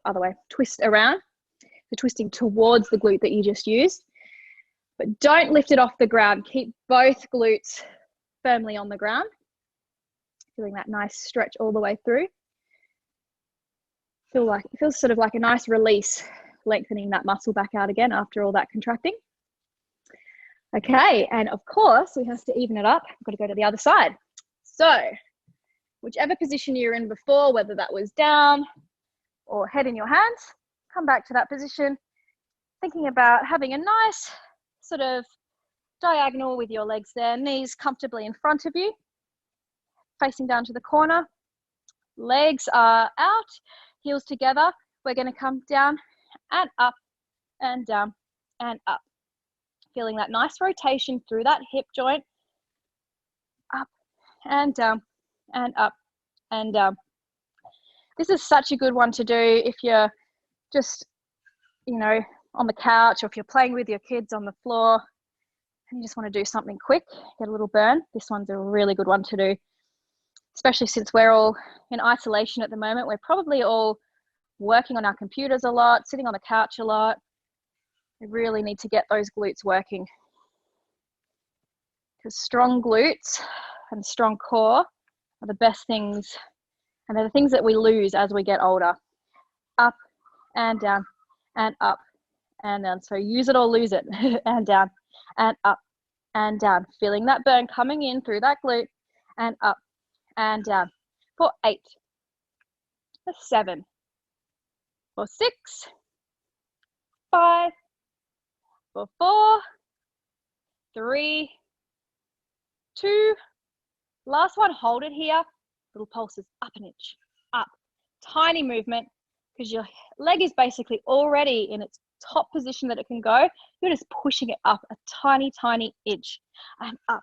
other way, twist around. So twisting towards the glute that you just used. But don't lift it off the ground. Keep both glutes firmly on the ground. Feeling that nice stretch all the way through. It feels sort of like a nice release, lengthening that muscle back out again after all that contracting. Okay, and of course we have to even it up. I've got to go to the other side. So whichever position you're in before, whether that was down or head in your hands, come back to that position, thinking about having a nice sort of diagonal with your legs there, knees comfortably in front of you, facing down to the corner. Legs are out, heels together. We're going to come down and up and down and up. Feeling that nice rotation through that hip joint. Up and down and up and down. This is such a good one to do if you're just, you know, on the couch, or if you're playing with your kids on the floor and you just want to do something quick, get a little burn. This one's a really good one to do, especially since we're all in isolation at the moment. We're probably all working on our computers a lot, sitting on the couch a lot. We really need to get those glutes working, because strong glutes and strong core are the best things, and they're the things that we lose as we get older. Up and down and up and down. So use it or lose it. And down and up and down. Feeling that burn coming in through that glute, and up and down. For 8, for 7, for 6, 5, for 4, 3, 2, last one, hold it here. Little pulses up an inch, up. Tiny movement, because your leg is basically already in its top position that it can go. You're just pushing it up a tiny, tiny inch, and up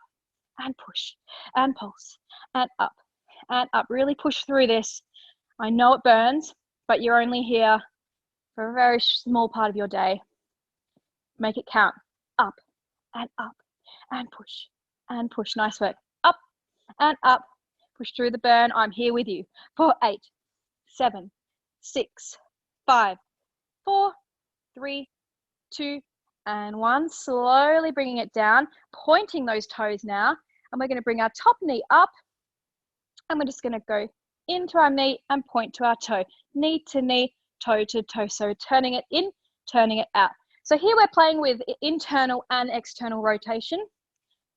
and push and pulse and up and up. Really push through this. I know it burns, but you're only here for a very small part of your day. Make it count. Up and up and push and push. Nice work. Up and up. Push through the burn. I'm here with you. For 8, 7, 6, 5, 4, 3, 2, and 1. Slowly bringing it down, pointing those toes now. And we're going to bring our top knee up. And we're just going to go into our knee and point to our toe. Knee to knee, toe to toe. So turning it in, turning it out. So here we're playing with internal and external rotation.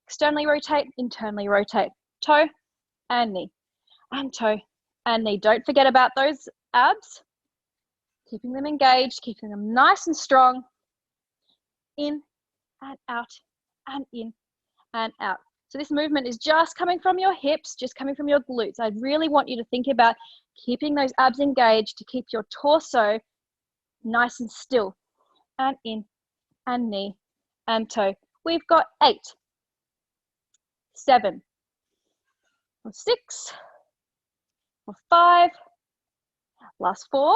Externally rotate, internally rotate. Toe and knee, and toe and knee. Don't forget about those abs. Keeping them engaged, keeping them nice and strong. In and out and in and out. So this movement is just coming from your hips, just coming from your glutes. I really want you to think about keeping those abs engaged to keep your torso nice and still. And in and knee and toe. We've got 8, 7, 6, 5, last 4,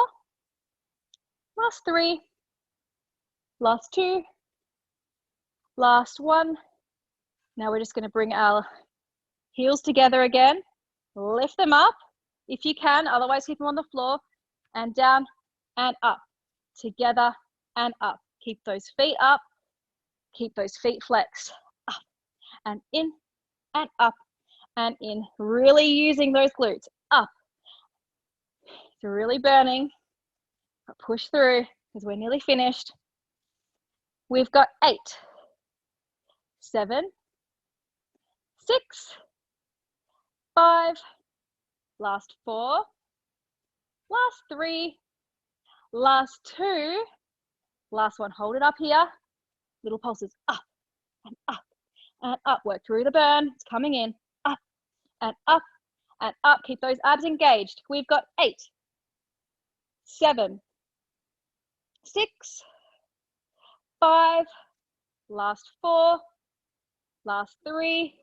last 3, last 2, last 1. Now we're just going to bring our heels together again. Lift them up if you can, otherwise keep them on the floor, and down and up, together and up. Keep those feet up, keep those feet flexed, up and in and up and in. Really using those glutes, up. It's really burning, but push through because we're nearly finished. We've got 8, 7, 6, 5, last 4, last 3, last 2, last one. Hold it up here. Little pulses up and up and up. Work through the burn. It's coming in. Up and up and up. Keep those abs engaged. We've got 8, 7, 6, 5, last 4, last 3,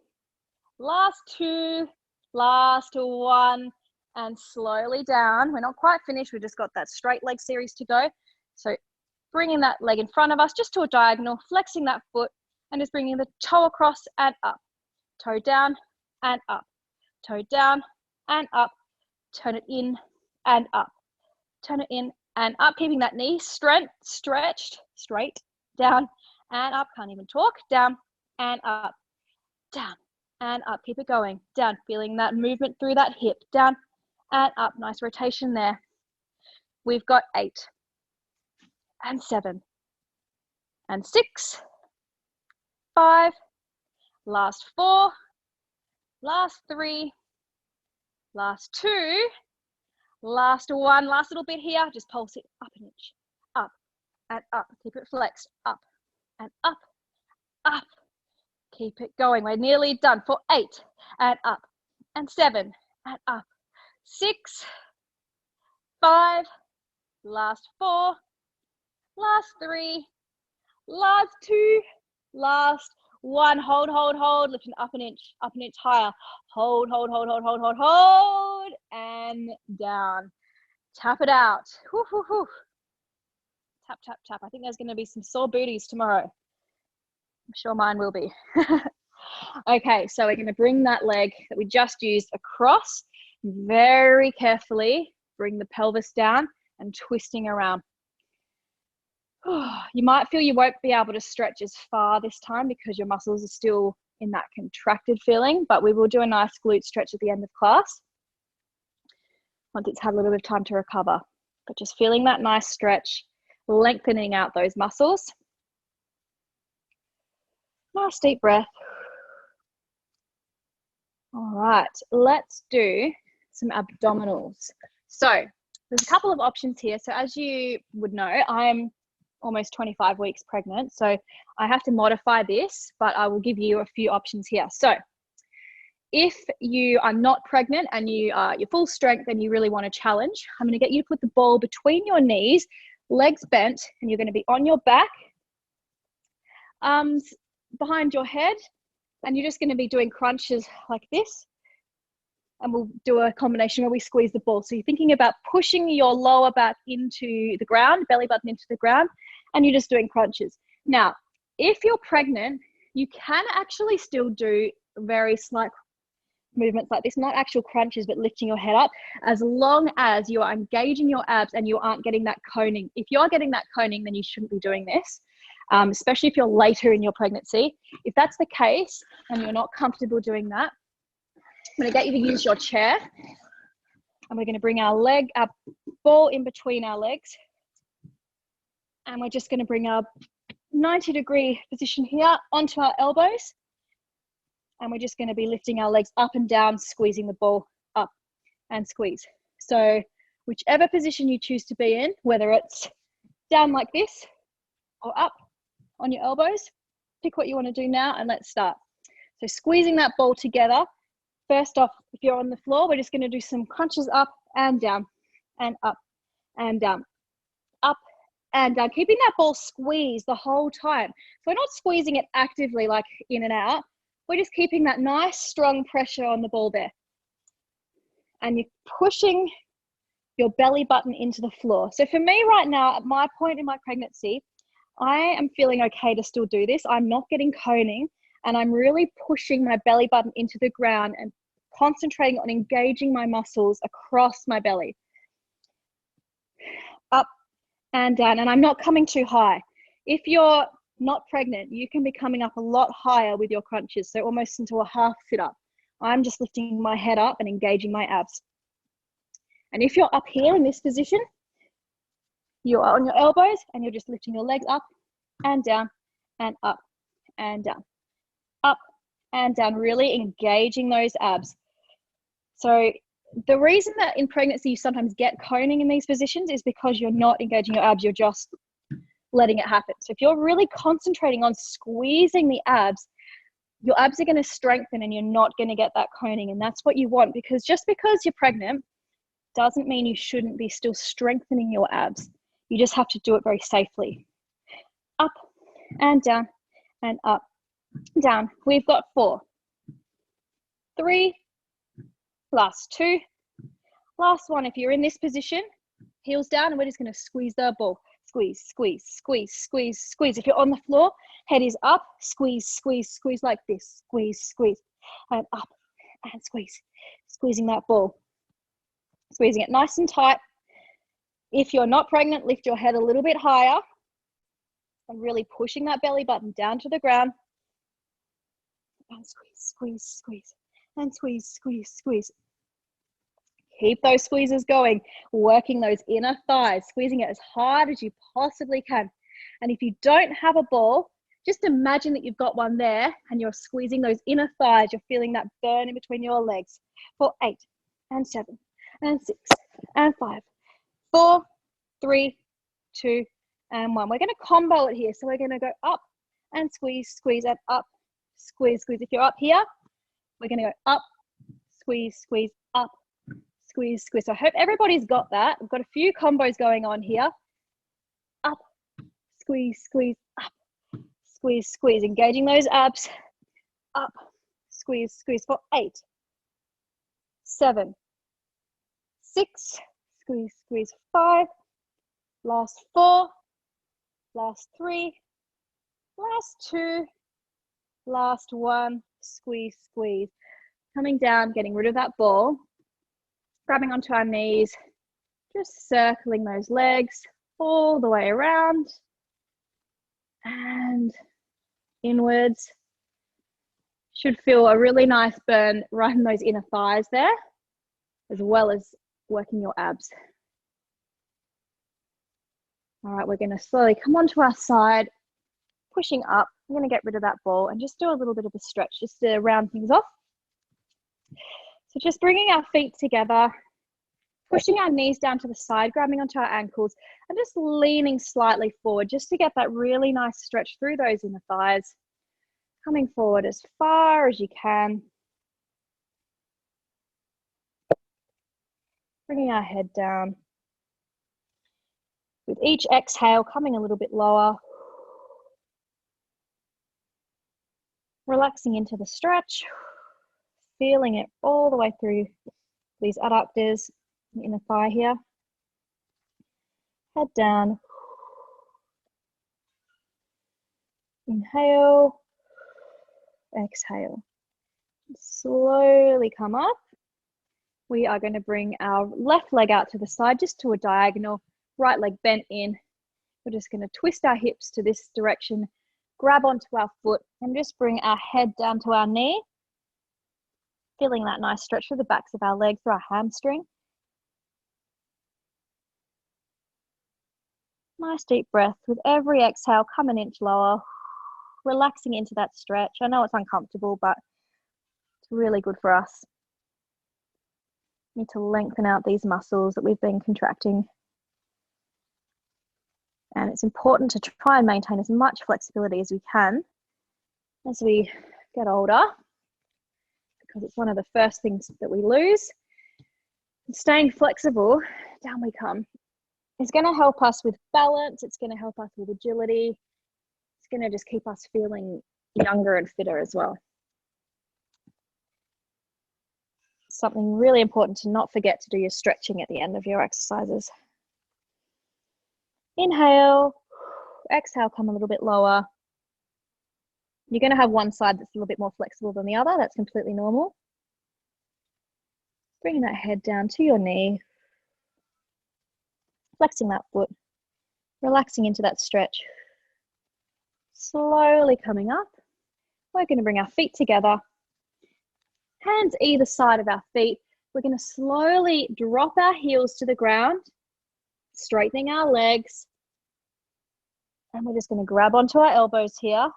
last 2, last 1, and slowly down. We're not quite finished. We've just got that straight leg series to go. So bringing that leg in front of us just to a diagonal, flexing that foot, and just bringing the toe across and up. Toe down and up. Toe down and up. Turn it in and up. Turn it in and up. Keeping that knee stretched, straight, down and up. Can't even talk. Down and up. Down and up. Keep it going. Down. Feeling that movement through that hip. Down and up. Nice rotation there. We've got 8 and 7 and 6, 5, last 4, last 3, Last 2. Last 1. Last little bit here. Just pulse it up an inch. Up and up. Keep it flexed. Up and up. Up. Keep it going. We're nearly done. For 8 and up and 7 and up. 6, 5, last 4, last 3, last 2, last 1. Hold, hold, hold. Lifting up an inch higher. Hold, hold, hold, hold, hold, hold, hold, and down. Tap it out. Whoo, whoo, whoo. Tap, tap, tap. I think there's going to be some sore booties tomorrow. I'm sure mine will be. Okay, so we're going to bring that leg that we just used across. Very carefully bring the pelvis down and twisting around. You might feel you won't be able to stretch as far this time because your muscles are still in that contracted feeling, but we will do a nice glute stretch at the end of class once it's had a little bit of time to recover. But just feeling that nice stretch, lengthening out those muscles. Nice deep breath. All right, let's do some abdominals. So there's a couple of options here. So as you would know, I'm almost 25 weeks pregnant, so I have to modify this, but I will give you a few options here. So if you are not pregnant and you're full strength and you really want to challenge, I'm going to get you to put the ball between your knees, legs bent, and you're going to be on your back, arms behind your head, and you're just going to be doing crunches like this. And we'll do a combination where we squeeze the ball. So you're thinking about pushing your lower back into the ground, belly button into the ground, and you're just doing crunches. Now, if you're pregnant, you can actually still do very slight movements like this, not actual crunches, but lifting your head up, as long as you are engaging your abs and you aren't getting that coning. If you're getting that coning, then you shouldn't be doing this, especially if you're later in your pregnancy. If that's the case and you're not comfortable doing that, I'm going to get you to use your chair, and we're going to bring our ball in between our legs, and we're just going to bring our 90-degree position here onto our elbows, and we're just going to be lifting our legs up and down, squeezing the ball up and squeeze. So whichever position you choose to be in, whether it's down like this or up on your elbows, pick what you want to do now, and let's start. So squeezing that ball together. First off, if you're on the floor, we're just going to do some crunches up and down and up and down, up and down, keeping that ball squeezed the whole time. So we're not squeezing it actively like in and out. We're just keeping that nice strong pressure on the ball there. And you're pushing your belly button into the floor. So for me right now, at my point in my pregnancy, I am feeling okay to still do this. I'm not getting coning, and I'm really pushing my belly button into the ground and concentrating on engaging my muscles across my belly. Up and down, and I'm not coming too high. If you're not pregnant, you can be coming up a lot higher with your crunches, so almost into a half sit up. I'm just lifting my head up and engaging my abs. And if you're up here in this position, you are on your elbows and you're just lifting your legs up and down and up and down, up and down, really engaging those abs. So the reason that in pregnancy you sometimes get coning in these positions is because you're not engaging your abs, you're just letting it happen. So if you're really concentrating on squeezing the abs, your abs are going to strengthen and you're not going to get that coning, and that's what you want, because just because you're pregnant doesn't mean you shouldn't be still strengthening your abs. You just have to do it very safely. Up and down and up, down. We've got 4, 3, last 2, last 1. If you're in this position, heels down, and we're just going to squeeze the ball. Squeeze, squeeze, squeeze, squeeze, squeeze. If you're on the floor, head is up, squeeze, squeeze, squeeze like this. Squeeze, squeeze, and up and squeeze. Squeezing that ball. Squeezing it nice and tight. If you're not pregnant, lift your head a little bit higher and really pushing that belly button down to the ground. And squeeze, squeeze, squeeze, and squeeze, squeeze, squeeze. Keep those squeezes going, working those inner thighs, squeezing it as hard as you possibly can. And if you don't have a ball, just imagine that you've got one there and you're squeezing those inner thighs. You're feeling that burn in between your legs. For 8 and 7 and 6 and 5, 4, 3, 2, and 1. We're going to combo it here. So we're going to go up and squeeze, squeeze, and up, squeeze, squeeze. If you're up here, we're going to go up, squeeze, squeeze, up, squeeze, squeeze. So I hope everybody's got that. We've got a few combos going on here. Up, squeeze, squeeze, up, squeeze, squeeze. Engaging those abs. Up, squeeze, squeeze for 8, 7, 6, squeeze, squeeze 5, last 4, last 3, last 2, last 1, squeeze, squeeze. Coming down, getting rid of that ball, grabbing onto our knees, just circling those legs all the way around and inwards. Should feel a really nice burn right in those inner thighs there, as well as working your abs. All right, we're going to slowly come onto our side, pushing up. I'm going to get rid of that ball and just do a little bit of a stretch just to round things off. So just bringing our feet together, pushing our knees down to the side, grabbing onto our ankles, and just leaning slightly forward just to get that really nice stretch through those inner thighs. Coming forward as far as you can. Bringing our head down. With each exhale, coming a little bit lower. Relaxing into the stretch. Feeling it all the way through these adductors, the inner thigh here. Head down. Inhale. Exhale. Slowly come up. We are going to bring our left leg out to the side, just to a diagonal, right leg bent in. We're just going to twist our hips to this direction, grab onto our foot, and just bring our head down to our knee. Feeling that nice stretch through the backs of our legs, through our hamstring. Nice deep breath with every exhale, come an inch lower. Relaxing into that stretch. I know it's uncomfortable, but it's really good for us. Need to lengthen out these muscles that we've been contracting. And it's important to try and maintain as much flexibility as we can as we get older, because it's one of the first things that we lose. And staying flexible, down we come, is going to help us with balance. It's going to help us with agility. Going to just keep us feeling younger and fitter as well. Something really important to not forget to do your stretching at the end of your exercises. Inhale, exhale, come a little bit lower. You're going to have one side that's a little bit more flexible than the other. That's completely normal. Bringing that head down to your knee. Flexing that foot. Relaxing into that stretch. Slowly coming up. We're going to bring our feet together. Hands either side of our feet. We're going to slowly drop our heels to the ground, straightening our legs. And we're just going to grab onto our elbows here,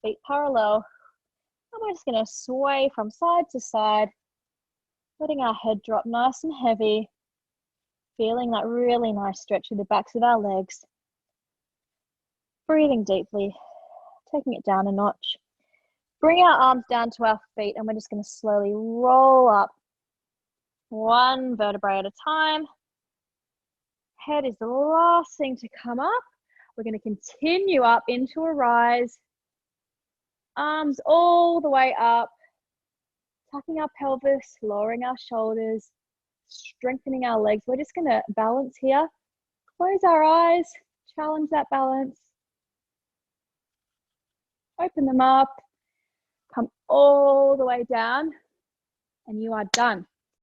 feet parallel. And we're just going to sway from side to side, letting our head drop nice and heavy, feeling that really nice stretch in the backs of our legs. Breathing deeply, taking it down a notch. Bring our arms down to our feet, and we're just going to slowly roll up one vertebrae at a time. Head is the last thing to come up. We're going to continue up into a rise. Arms all the way up, tucking our pelvis, lowering our shoulders, strengthening our legs. We're just going to balance here. Close our eyes, challenge that balance. Open them up, come all the way down, and you are done.